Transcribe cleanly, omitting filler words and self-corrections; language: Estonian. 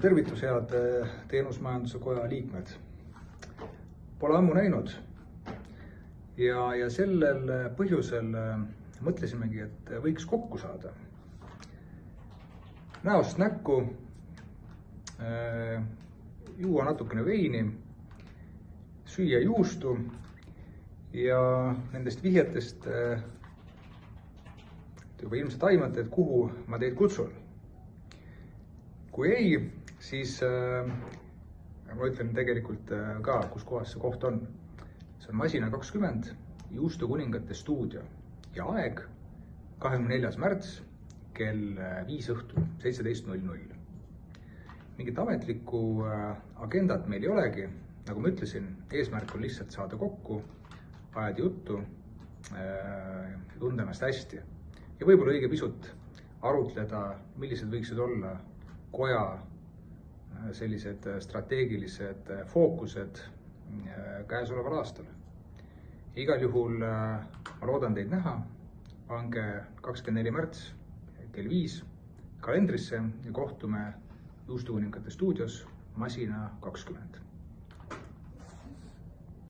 Tervitus, head Teenusmajanduse Koja liikmed. Pole ammu näinud ja sellel põhjusel mõtlesimegi, et võiks kokku saada. Näost näkku, juua natukene veini, süüa juustu ja nendest vihjetest juba ilmselt aimate, et kuhu ma teid kutsun. Kui ei, siis ma ütlen tegelikult ka, kus kohas see koht on. See on Masina 20, Juustukuningate stuudio ja aeg 24. märts kell 5 õhtul, 17.00. Mingit ametlikku agendat meil ei olegi. Nagu ma ütlesin, eesmärk on lihtsalt saada kokku, ajada juttu, tunda ennast hästi. Ja võib-olla õige pisut arutleda, millised võiksid olla koja sellised strateegilised fookused käesoleval aastal. Igal juhul ma loodan teid näha. Pange 24. märts kell 5 kalendrisse ja kohtume Juustukuningate stuudios Masina 20.